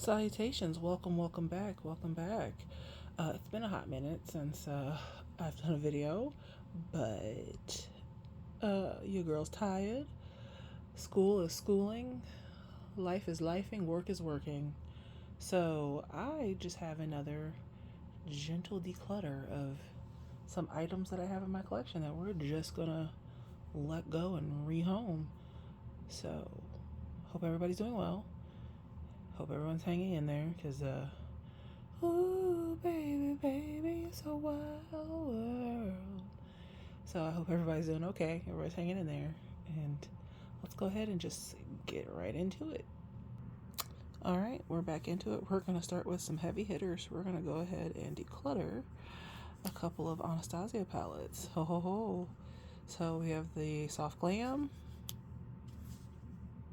Salutations, welcome back. It's been a hot minute since I've done a video, but your girl's tired. School is schooling, life is lifing, work is working. So I just have another gentle declutter of some items that I have in my collection that we're just gonna let go and rehome. So hope everybody's doing well. Hope everyone's hanging in there, because ooh, baby, it's a wild world. So I hope everybody's doing okay. Everybody's hanging in there. And let's go ahead and just get right into it. All right, we're back into it. We're going to start with some heavy hitters. We're going to go ahead and declutter a couple of Anastasia palettes. Ho, ho, ho. So we have the Soft Glam,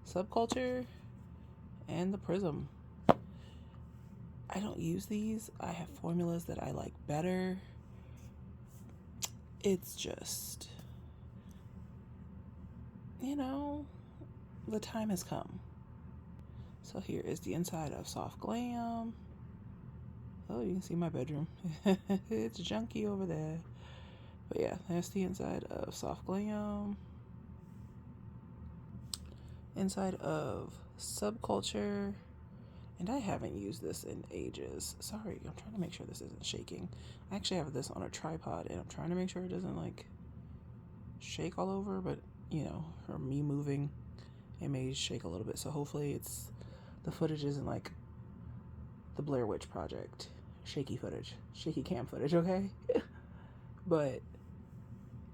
Subculture, and the Prism. I don't use these. I have formulas that I like better. It's just, the time has come. So here is the inside of Soft Glam. Oh, you can see my bedroom. It's junky over there. But yeah, that's the inside of Soft Glam. Inside of Subculture. And I haven't used this in ages. Sorry, I'm trying to make sure this isn't shaking. I actually have this on a tripod, and I'm trying to make sure it doesn't, shake all over. But, for me moving, it may shake a little bit. So hopefully the footage isn't like the Blair Witch Project. Shaky cam footage, okay? But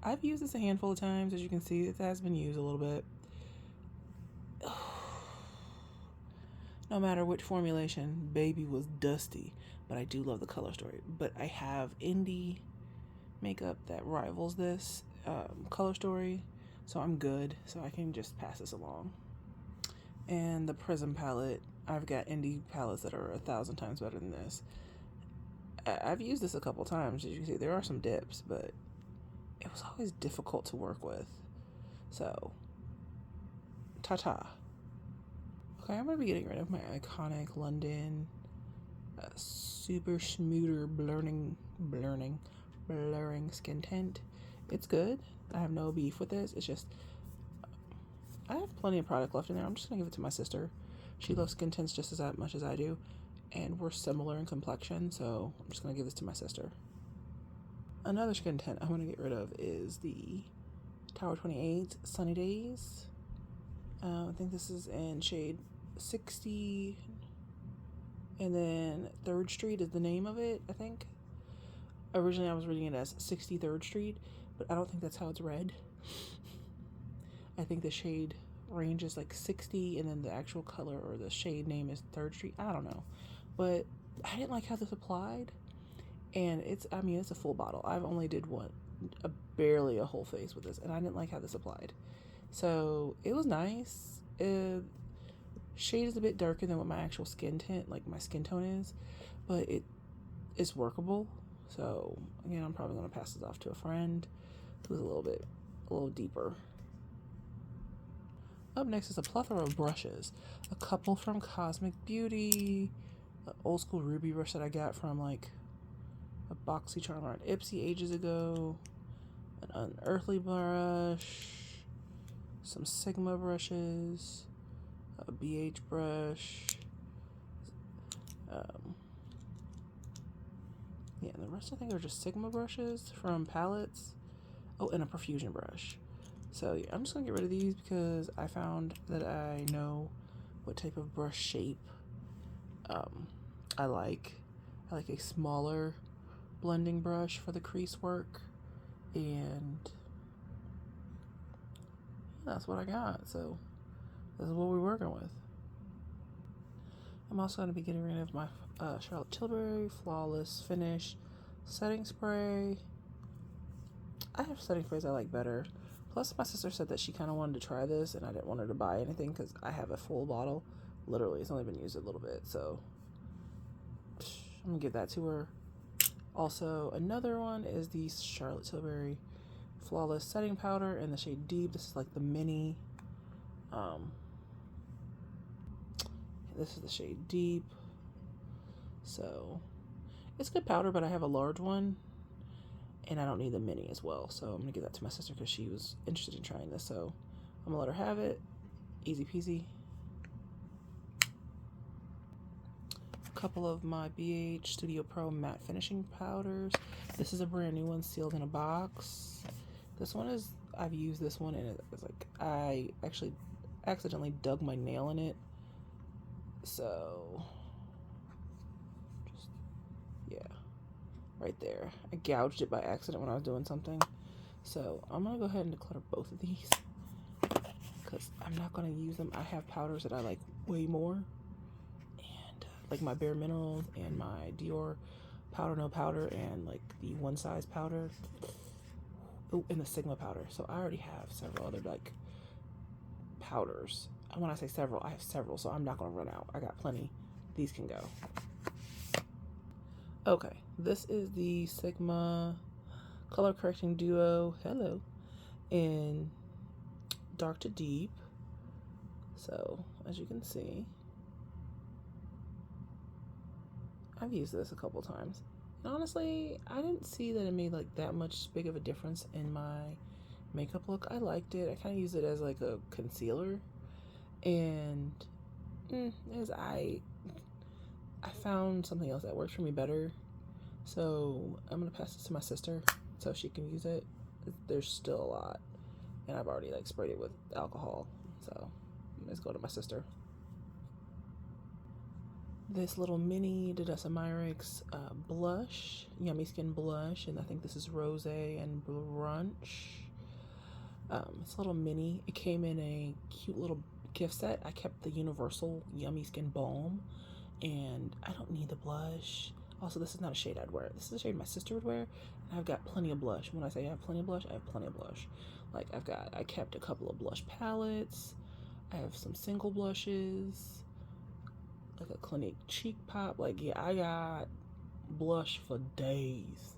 I've used this a handful of times. As you can see, it has been used a little bit. No matter which formulation, baby was dusty. But I do love the color story. But I have indie makeup that rivals this color story, so I'm good. So I can just pass this along. And the Prism palette, I've got indie palettes that are 1,000 times better than this. I've used this a couple times. As you can see, there are some dips, but it was always difficult to work with. So, ta-ta. Okay, I'm going to be getting rid of my iconic London super schmooter blurring skin tint. It's good. I have no beef with this. It's just, I have plenty of product left in there. I'm just going to give it to my sister. She loves skin tints just as much as I do, and we're similar in complexion, so I'm just going to give this to my sister. Another skin tint I'm going to get rid of is the Tower 28 Sunny Days. I think this is in shade 60, and then 3rd Street is the name of it, I think. Originally I was reading it as 63rd Street, but I don't think that's how it's read. I think the shade range is 60, and then the actual color or the shade name is 3rd Street. I don't know, but I didn't like how this applied, and it's a full bottle. I've only did barely a whole face with this, and I didn't like how this applied. So it was nice. Shade is a bit darker than what my actual skin tint, my skin tone is, but it's workable. So again, I'm probably going to pass this off to a friend who's a little deeper. Up next is a plethora of brushes. A couple from Cosmic Beauty, an old school ruby brush that I got from a BoxyCharm or an Ipsy ages ago, an Unearthly brush, some Sigma brushes, a BH brush, and the rest I think are just Sigma brushes from palettes. Oh, and a Profusion brush. So yeah, I'm just gonna get rid of these because I found that I know what type of brush shape I like. I like a smaller blending brush for the crease work, and that's what I got. So this is what we're working with. I'm also going to be getting rid of my Charlotte Tilbury Flawless Finish setting spray. I have setting sprays I like better. Plus, my sister said that she kind of wanted to try this, and I didn't want her to buy anything because I have a full bottle. Literally, it's only been used a little bit, so I'm going to give that to her. Also, another one is the Charlotte Tilbury Flawless Setting Powder in the shade Deep. This is the mini. This is the shade Deep. So it's good powder, but I have a large one and I don't need the mini as well. So I'm gonna give that to my sister because she was interested in trying this. So I'm gonna let her have it. Easy peasy. A couple of my BH Studio Pro matte finishing powders. This is a brand new one sealed in a box. This one is, I've used this one and it's like, I actually accidentally dug my nail in it. So just, yeah, right there. I gouged it by accident when I was doing something. So I'm gonna go ahead and declutter both of these because I'm not gonna use them. I have powders that I like way more, and like my Bare Minerals and my Dior powder no powder and like the one size powder. Oh, and the Sigma powder. So I already have several other like powders. And when I say several, I have several, so I'm not gonna run out. I got plenty. These can go. Okay, this is the Sigma Color Correcting Duo. Hello. In dark to deep. So as you can see, I've used this a couple times. And honestly, I didn't see that it made like that much big of a difference in my makeup look. I liked it. I kind of used it as like a concealer, and as I found something else that works for me better. So I'm gonna pass this to my sister so she can use it. There's still a lot, and I've already like sprayed it with alcohol. So let's go to my sister. This little mini Declutter blush, Yummy Skin blush, and I think this is Rose and Brunch. It's a little mini. It came in a cute little gift set. I kept the universal Yummy Skin balm, and I don't need the blush. Also, this is not a shade I'd wear. This is a shade my sister would wear, and I've got plenty of blush. When I say I have plenty of blush, I have plenty of blush. Like I kept a couple of blush palettes. I have some single blushes, like a Clinique cheek pop. Like, yeah, I got blush for days.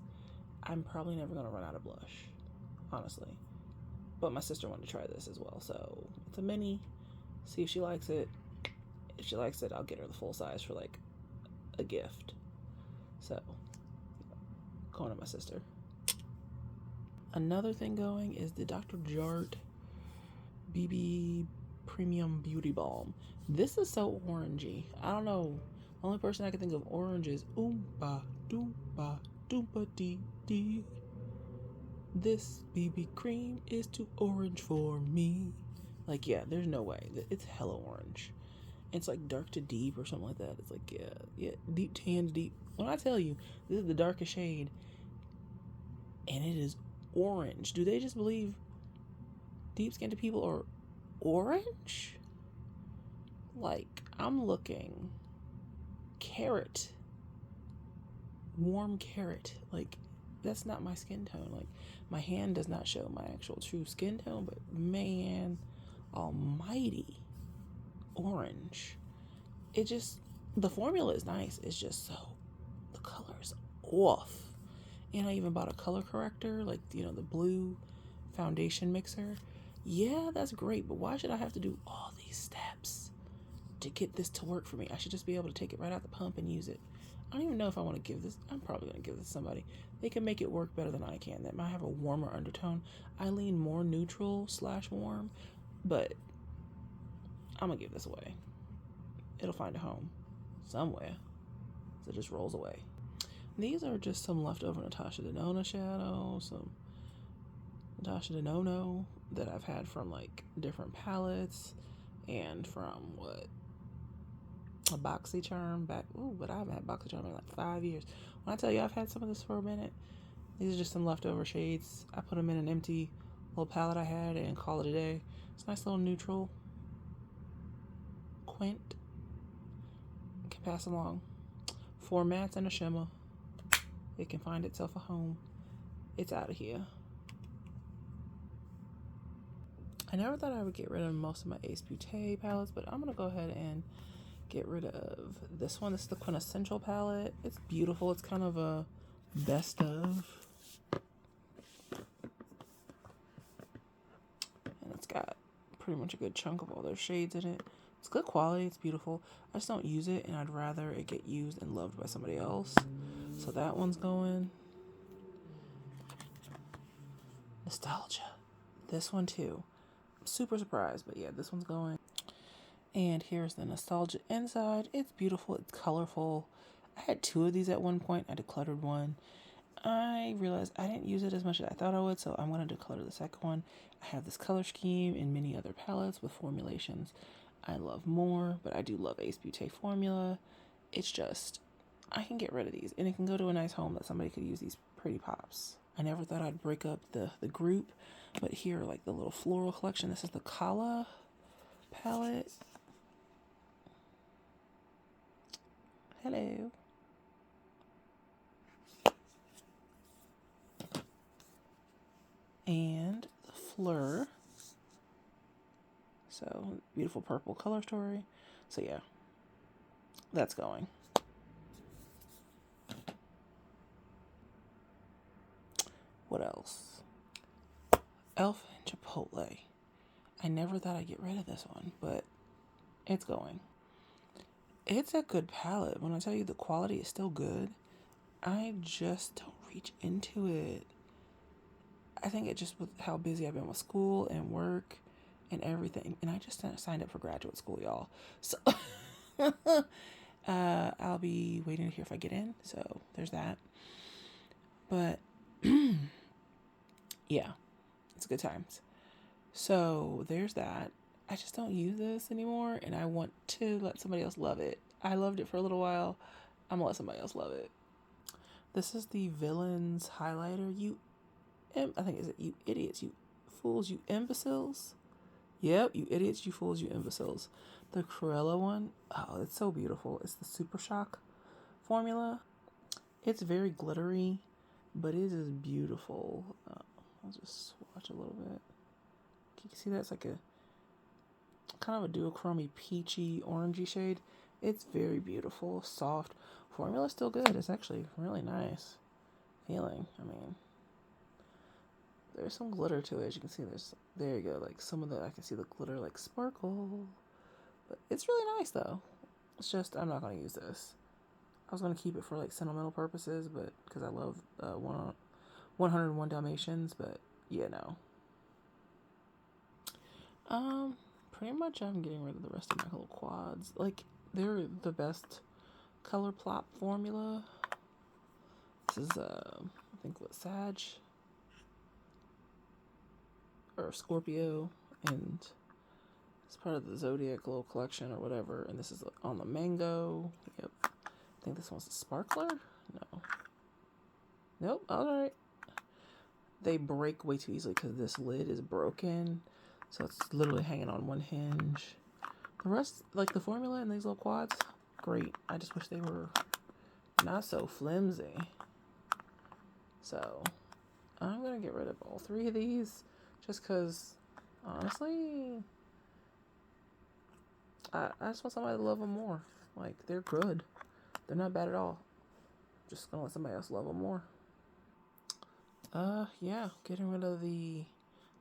I'm probably never gonna run out of blush, honestly. But my sister wanted to try this as well, so it's a mini. See if she likes it. If she likes it, I'll get her the full size for like a gift. So, going to my sister. Another thing going is the Dr. Jart BB Premium Beauty Balm. This is so orangey. I don't know. The only person I can think of orange is Oompa Doompa Doompa Dee Dee. This BB cream is too orange for me. Like, yeah, there's no way. It's hella orange. It's like dark to deep or something like that. It's like, yeah, deep tan to deep. When I tell you, this is the darkest shade, and it is orange. Do they just believe deep skinned people are orange? Like, I'm looking carrot, warm carrot. Like, that's not my skin tone. Like, my hand does not show my actual true skin tone, but man almighty, orange. It just, the formula is nice. It's just so, the color's off. And I even bought a color corrector, like, you know, the blue foundation mixer. Yeah, that's great, but why should I have to do all these steps to get this to work for me? I should just be able to take it right out the pump and use it. I don't even know if I want to give this. I'm probably going to give this to somebody. They can make it work better than I can. That might have a warmer undertone. I lean more neutral / warm, but I'm going to give this away. It'll find a home somewhere. So it just rolls away. These are just some leftover Natasha Denona shadows, some Natasha Denona that I've had from like different palettes and from a BoxyCharm back. Ooh, but I haven't had BoxyCharm in like 5 years. When I tell you I've had some of this for a minute, these are just some leftover shades. I put them in an empty little palette I had and call it a day. It's a nice little neutral. Quint. Can pass along. 4 mattes and a shimmer. It can find itself a home. It's out of here. I never thought I would get rid of most of my Ace Beauté palettes, but I'm going to go ahead and get rid of this one. This is the Quintessential palette. It's beautiful. It's kind of a best of. And it's got pretty much a good chunk of all their shades in it. It's good quality. It's beautiful. I just don't use it, and I'd rather it get used and loved by somebody else. So that one's going. Nostalgia. This one too. I'm super surprised, but yeah, this one's going. And here's the Nostalgia inside. It's beautiful. It's colorful. I had 2 of these at one point. I decluttered one. I realized I didn't use it as much as I thought I would, so I'm going to declutter the second one. I have this color scheme in many other palettes with formulations I love more, but I do love Ace Beauté formula. It's just, I can get rid of these, and it can go to a nice home that somebody could use these pretty pops. I never thought I'd break up the group, but here, like the little floral collection. This is the Kala palette. Hello. And the Fleur. So, beautiful purple color story. So, yeah, that's going. What else? Elf and Chipotle. I never thought I'd get rid of this one, but it's going. It's a good palette. When I tell you the quality is still good, I just don't reach into it. I think it just with how busy I've been with school and work and everything. And I just signed up for graduate school, y'all. So I'll be waiting to hear if I get in. So there's that. But yeah, it's good times. So there's that. I just don't use this anymore, and I want to let somebody else love it. I loved it for a little while. I'm gonna let somebody else love it. This is the Villains highlighter. I think is it you idiots, you fools, you imbeciles. Yep, you idiots, you fools, you imbeciles. The Cruella one, oh, it's so beautiful. It's the Super Shock formula. It's very glittery, but it is beautiful. I'll just swatch a little bit. You can see that's like a kind of a duochrome peachy orangey shade. It's very beautiful, soft. Formula's still good. It's actually really nice feeling. I mean, there's some glitter to it. As you can see, there you go. Like some of the, I can see the glitter like sparkle. But it's really nice though. It's just, I'm not going to use this. I was going to keep it for like sentimental purposes, but because I love 101 Dalmatians, but yeah, no. Pretty much I'm getting rid of the rest of my little quads. Like, they're the best color plop formula. This is, I think what, Sag? Or Scorpio, and it's part of the Zodiac little collection or whatever, and this is on the mango. Yep. I think this one's a sparkler? No. Nope, alright. They break way too easily because this lid is broken. So it's literally hanging on one hinge. The rest, like the formula and these little quads, great. I just wish they were not so flimsy. So I'm going to get rid of all 3 of these just because, honestly, I just want somebody to love them more. Like, they're good. They're not bad at all. Just going to let somebody else love them more. Yeah, getting rid of the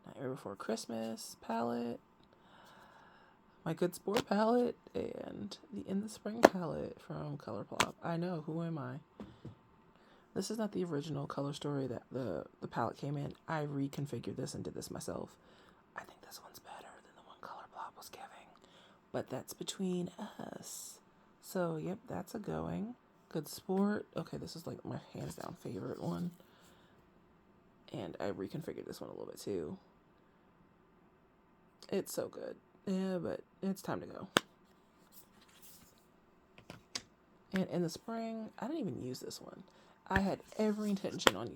Nightmare Before Christmas palette, my Good Sport palette, and the In the Spring palette from Colourpop. I know, who am I? This is not the original color story that the palette came in. I reconfigured this and did this myself. I think this one's better than the one Colourpop was giving, but that's between us. So, yep, that's a going. Good Sport. Okay, this is like my hands down favorite one. And I reconfigured this one a little bit too. It's so good. Yeah, but it's time to go. And in the spring, I didn't even use this one. I had every intention on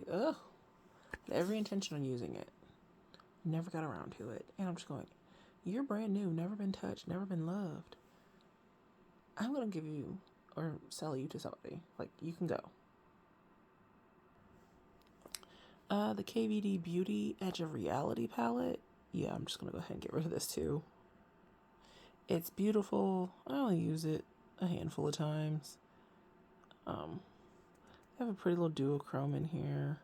using it. Never got around to it. And I'm just going, you're brand new, never been touched, never been loved. I'm going to give you or sell you to somebody. Like, you can go. The KVD Beauty Edge of Reality palette. Yeah, I'm just going to go ahead and get rid of this too. It's beautiful. I only use it a handful of times. I have a pretty little duochrome in here.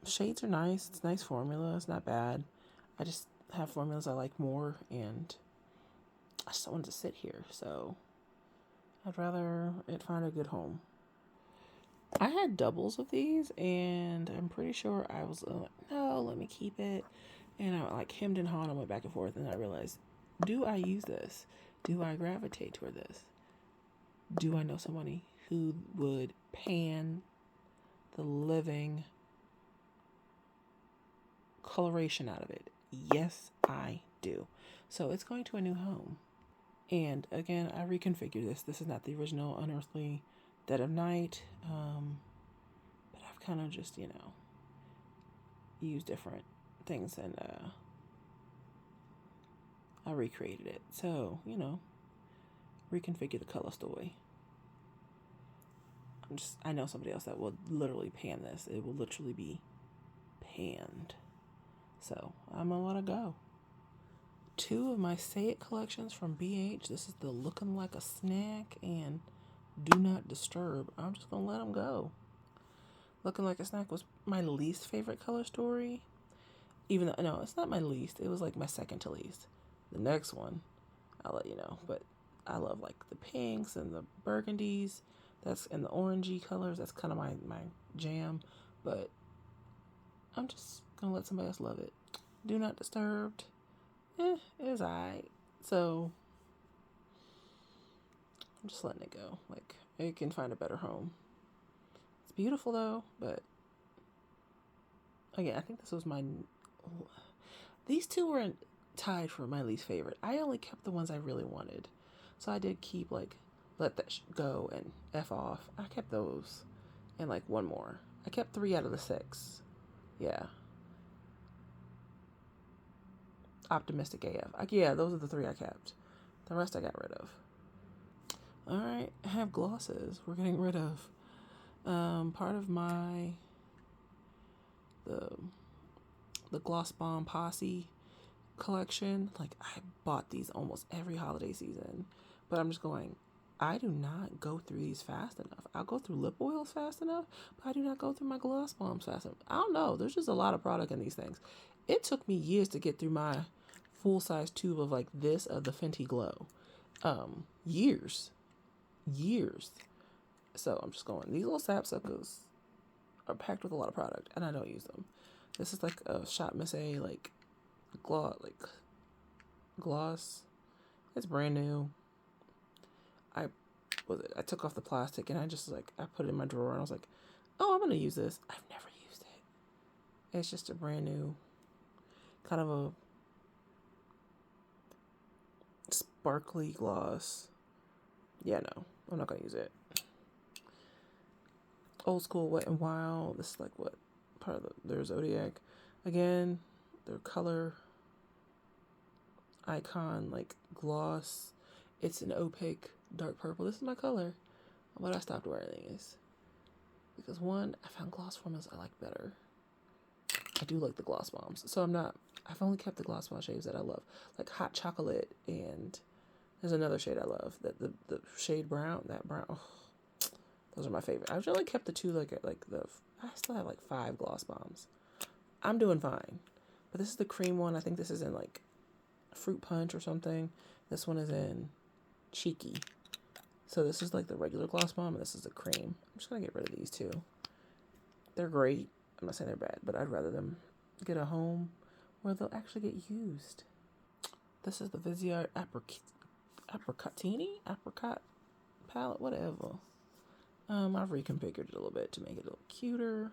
Shades are nice. It's a nice formula. It's not bad. I just have formulas I like more, and I just don't want it to sit here. So I'd rather it find a good home. I had doubles of these, and I'm pretty sure I was like, no, let me keep it. And I like hemmed and hawed and went back and forth, and I realized, do I use this? Do I gravitate toward this? Do I know somebody who would pan the living coloration out of it? Yes, I do. So it's going to a new home. And again, I reconfigured this. This is not the original Unearthly Dead of Night. But I've kind of just, used different things, and I recreated it. So, reconfigure the color story. I know somebody else that will literally pan this. It will literally be panned. So I'm gonna let it go. 2 of my Say It collections from BH. This is the Looking Like a Snack and Do Not Disturb. I'm just gonna let them go. Looking Like a Snack was my least favorite color story. Even though, no, it's not my least. It was like my second to least. The next one, I'll let you know. But I love like the pinks and the burgundies. And the orangey colors. That's kind of my jam. But I'm just going to let somebody else love it. Do Not Disturbed. It is alright. So I'm just letting it go. Like, it can find a better home. It's beautiful though, but again, I think this was these 2 were tied for my least favorite. I only kept the ones I really wanted. So I did keep like Let That Go and F Off. I kept those and like 1 more. I kept 3 out of the 6. Yeah. Optimistic AF. Yeah, those are the 3 I kept. The rest I got rid of. All right, I have glosses. We're getting rid of part of the Gloss Bomb Posse collection. Like, I bought these almost every holiday season, but I'm just going, I do not go through these fast enough. I'll go through lip oils fast enough, but I do not go through my gloss bombs fast enough. I don't know. There's just a lot of product in these things. It took me years to get through my full-size tube of like this of the Fenty Glow. Years. So I'm just going, these little sapsuckers are packed with a lot of product, and I don't use them. This is like a Shop Miss A gloss. It's brand new. I took off the plastic and I put it in my drawer, and I was like, oh, I'm gonna use this. I've never used it. It's just a brand new kind of a sparkly gloss. Yeah, no, I'm not gonna use it. Old School Wet n Wild. This is like what part of their Zodiac. Again, their color icon like gloss. It's an opaque dark purple. This is my color. But I stopped wearing these because 1, I found gloss formulas I like better. I do like the gloss bombs, so I've only kept the gloss bomb shades that I love, like Hot Chocolate, and there's another shade I love, that the shade brown. That brown. Oh, those are my favorite. I've really kept the 2 I still have like 5 gloss bombs. I'm doing fine. But this is the cream one. I think this is in like Fruit Punch or something. This one is in Cheeky. So this is like the regular gloss bomb, and this is the cream. I'm just going to get rid of these 2. They're great. I'm not saying they're bad, but I'd rather them get a home where they'll actually get used. This is the Viseart Apricot palette, whatever. I've reconfigured it a little bit to make it a little cuter.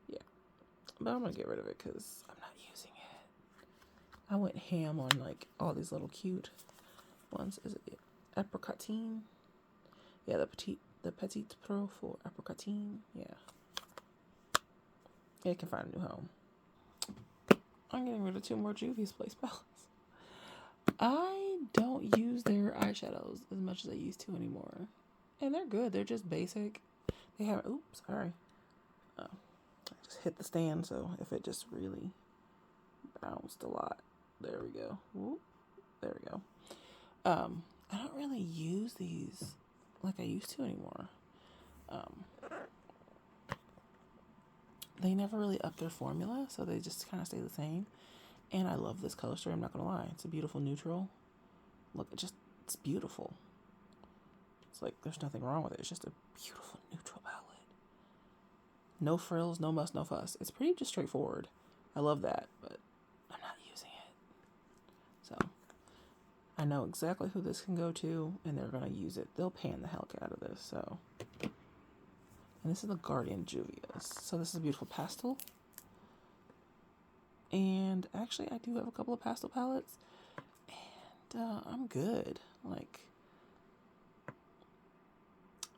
Yeah. But I'm going to get rid of it because I'm not using it. I went ham on like all these little cute ones. Is it Apricotine? Yeah, the Petite Pro for Apricotine. Yeah. It can find a new home. I'm getting rid of 2 more Juvia's Place palettes. I don't use their eyeshadows as much as I used to anymore. And they're good. They're just basic. They have, oops, sorry. I just hit the stand, so if it just really bounced a lot. There we go. Whoop, there we go. I don't really use these like I used to anymore. They never really up their formula, so they just kind of stay the same. And I love this color story, I'm not going to lie. It's a beautiful neutral. Look, it's beautiful. It's like there's nothing wrong with it. It's just a beautiful neutral palette. No frills, no muss, no fuss. It's pretty just straightforward. I love that, but I'm not using it. So I know exactly who this can go to, and they're going to use it. They'll pan the hell out of this. So, and this is the Guardian Juvia's. So this is a beautiful pastel. And actually, I do have a couple of pastel palettes, and I'm good. Like,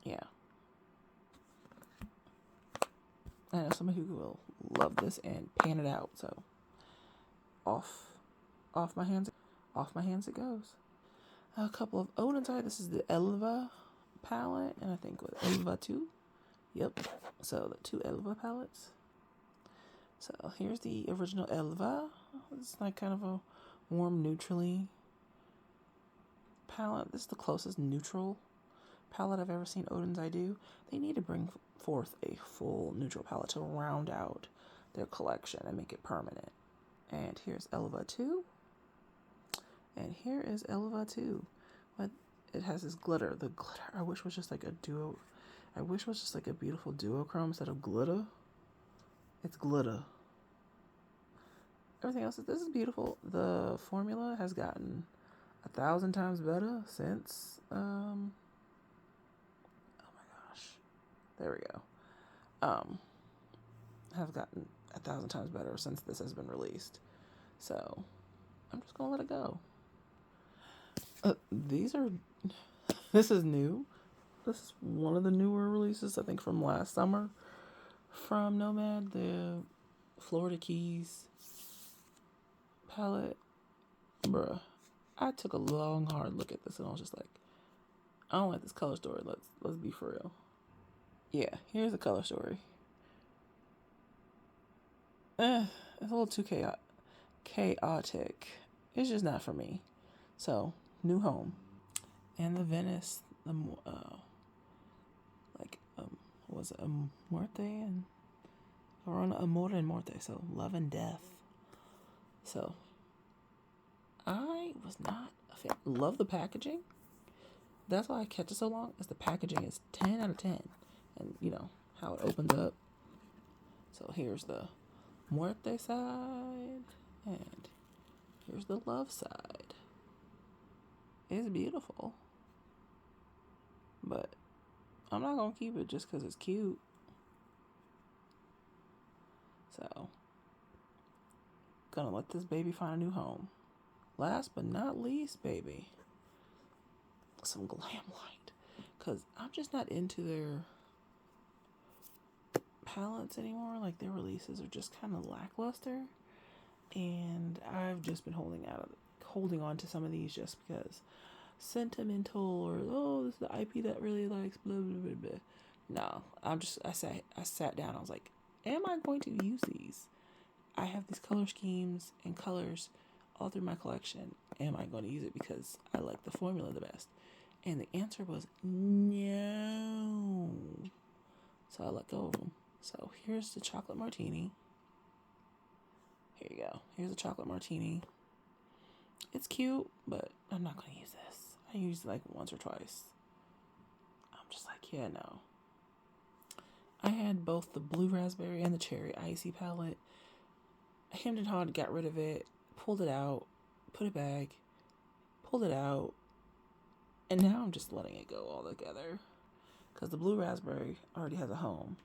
yeah. I know somebody who will love this and pan it out. So off my hands it goes. A couple of inside. This is the Elva palette, and I think with Elva 2. Yep. So the 2 Elva palettes. So here's the original Elva. It's like kind of a warm neutrally palette. This is the closest neutral palette I've ever seen Odin's I do. They need to bring forth a full neutral palette to round out their collection and make it permanent. And here's Elva 2. And here is Elva 2. But it has this glitter. The glitter I wish was just like a duo. I wish it was just like a beautiful duochrome instead of glitter. It's glitter. Everything else, this is beautiful. The formula has gotten 1,000 times better since, oh my gosh, there we go. Have gotten 1,000 times better since this has been released. So I'm just gonna let it go. This is new. This is one of the newer releases, I think, from last summer from Nomad, the Florida Keys palette. Bruh, I took a long, hard look at this and I was just like, I don't like this color story. Let's be for real. Yeah, here's the color story. It's a little too chaotic. It's just not for me. So, new home. And the Venice, was it Muerte and Corona, Amore and Morte, so love and death. So I was not a fan. Love the packaging. That's why I kept it so long, is the packaging is 10 out of 10. And you know how it opens up. So here's the Muerte side, and here's the love side. It's beautiful, but I'm not gonna keep it just because it's cute. So, gonna let this baby find a new home. Last but not least, baby, some Glam Light, because I'm just not into their palettes anymore. Like, their releases are just kind of lackluster, and I've just been holding on to some of these just because sentimental, or this is the IP that really likes blah blah blah blah. No, I sat down. I was like, am I going to use these? I have these color schemes and colors all through my collection. Am I going to use it because I like the formula the best? And the answer was no. So I let go of them. So here's the chocolate martini. Here you go. Here's the chocolate martini. It's cute, but I'm not going to use this. I used it like once or twice. I'm just like, yeah, no. I had both the blue raspberry and the cherry icy palette. Hemmed and hawed, got rid of it, pulled it out, put it back, pulled it out, and now I'm just letting it go all together. Because the blue raspberry already has a home,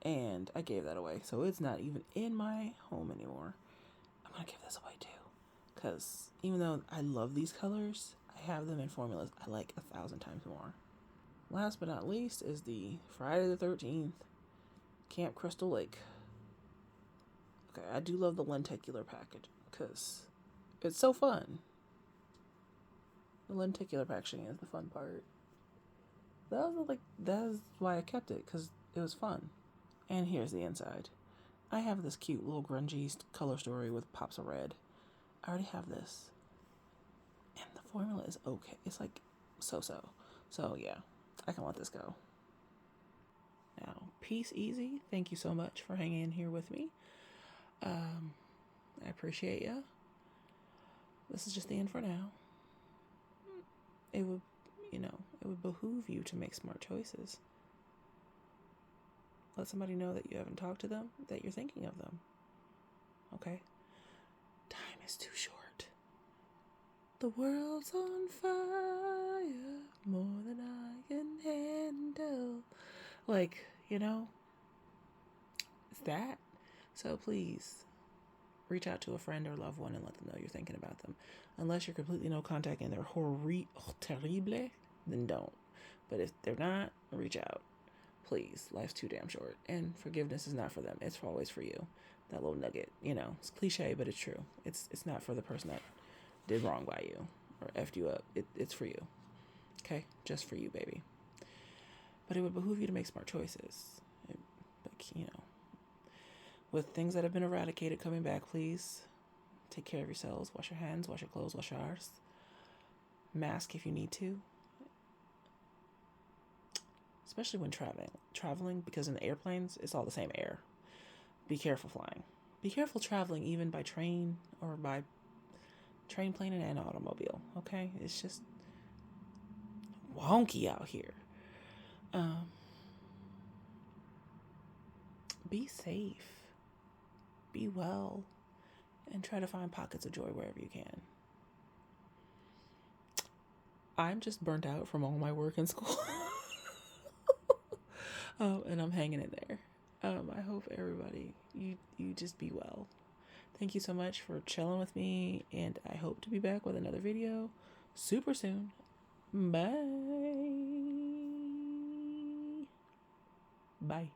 and I gave that away, so it's not even in my home anymore. I'm going to give this away too. Because even though I love these colors, I have them in formulas I like 1,000 times more. Last but not least is the Friday the 13th Camp Crystal Lake. Okay, I do love the lenticular package because it's so fun. The lenticular packaging is the fun part. That's why I kept it, because it was fun. And here's the inside. I have this cute little grungy color story with pops of red. I already have this. And the formula is okay. It's like so-so. So yeah, I can let this go. Now, peace easy. Thank you so much for hanging in here with me. I appreciate ya. This is just the end for now. it would, it would behoove you to make smart choices. Let somebody know that you haven't talked to them, that you're thinking of them. Okay? Time is too short. The world's on fire, more than I can handle. Like, it's that. So please, reach out to a friend or loved one and let them know you're thinking about them. Unless you're completely no contact and they're terrible, then don't. But if they're not, reach out. Please, life's too damn short. And forgiveness is not for them. It's always for you. That little nugget, it's cliche, but it's true. It's not for the person that did wrong by you or effed you up. It's for you. Okay? Just for you, baby. But it would behoove you to make smart choices. With things that have been eradicated coming back, please take care of yourselves. Wash your hands, wash your clothes, wash your arse. Mask if you need to. Especially when traveling, because in the airplanes, it's all the same air. Be careful flying. Be careful traveling, even by train or by train, plane, and automobile. Okay? It's just wonky out here. Be safe. Be well. And try to find pockets of joy wherever you can. I'm just burnt out from all my work in school. And I'm hanging in there. I hope everybody, you just be well. Thank you so much for chilling with me, and I hope to be back with another video super soon. Bye. Bye.